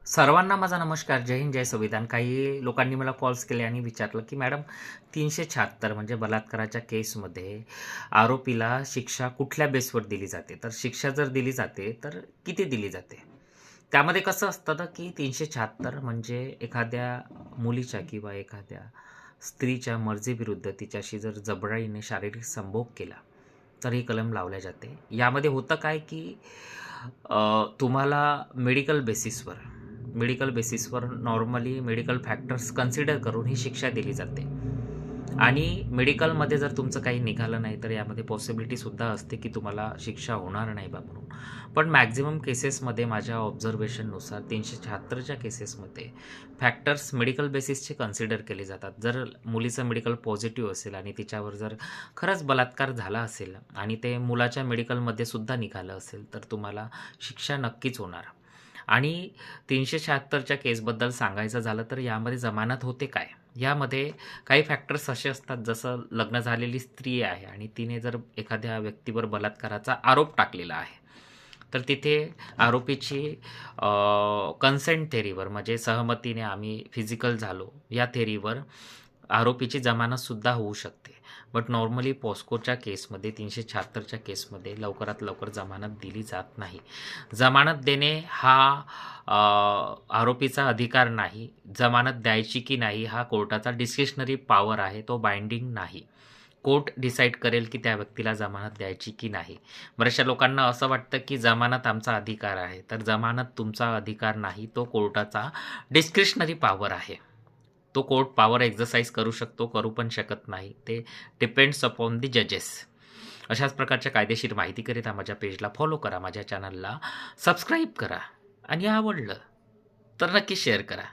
सर्वांना माझा नमस्कार. जय हिंद, जय संविधान. काही लोकांनी मला कॉल्स केले आणि विचारलं की मॅडम 376 म्हणजे बलात्काराच्या केसमध्ये आरोपीला शिक्षा कुठल्या बेसवर दिली जाते? तर शिक्षा जर दिली जाते तर किती दिली जाते? त्यामध्ये कसं असतं ना की 376 म्हणजे एखाद्या मुलीच्या किंवा एखाद्या स्त्रीच्या मर्जीविरुद्ध तिच्याशी जर जबरदस्तीने शारीरिक संभोग केला तर ही कलम लावल्या जाते. यामध्ये होतं काय की तुम्हाला मेडिकल बेसिसवर नॉर्मली मेडिकल फॅक्टर्स कन्सिडर करून ही शिक्षा दिली जाते. आणि मेडिकलमध्ये जर तुमचं काही निघालं नाही तर यामध्ये पॉसिबिलिटीसुद्धा असते की तुम्हाला शिक्षा होणार नाही बा म्हणून. पण मॅक्झिमम केसेसमध्ये माझ्या ऑब्झर्वेशननुसार 376च्या केसेसमध्ये फॅक्टर्स मेडिकल बेसिसचे कन्सिडर केले जातात. जर मुलीचं मेडिकल पॉझिटिव्ह असेल आणि तिच्यावर जर खरंच बलात्कार झाला असेल आणि ते मुलाच्या मेडिकलमध्ये सुद्धा निघालं असेल तर तुम्हाला शिक्षा नक्कीच होणार. आणि 376च्या केसबद्दल सांगायचं झालं तर यामध्ये जमानत होते काय? यामध्ये काही फॅक्टर्स असे असतात, जसं लग्न झालेली स्त्री आहे आणि तिने जर एखाद्या व्यक्तीवर बलात्काराचा आरोप टाकलेला आहे, तर तिथे आरोपीची कन्सेंट थेरीवर म्हणजे सहमतीने आम्ही फिजिकल झालो या थेरीवर आरोपीची जमानतसुद्धा होऊ शकते. बट नॉर्मली पॉस्कोच्या केसमध्ये 376च्या केसमध्ये लवकरात लवकर जमानत दिली जात नाही. जमानत देणे हा आरोपीचा अधिकार नाही. जमानत द्यायची की नाही हा कोर्टाचा डिस्क्रिशनरी पॉवर आहे, तो बाइंडिंग नाही. कोर्ट डिसाईड करेल की त्या व्यक्तीला जमानत द्यायची की नाही. बऱ्याचशा लोकांना असं वाटतं की जमानत आमचा अधिकार आहे, तर जमानत तुमचा अधिकार नाही, तो कोर्टाचा डिस्क्रिशनरी पॉवर आहे. तो कोर्ट पॉवर एक्झरसाइज करू शकतो, करू पण शकत नाही. ते डिपेंड्स अपॉन दी जजेस. अशाच प्रकारच्या कायदेशीर माहितीकरिता माझ्या पेजला फॉलो करा, माझ्या चॅनलला सबस्क्राईब करा आणि आवडलं तर नक्की शेअर करा.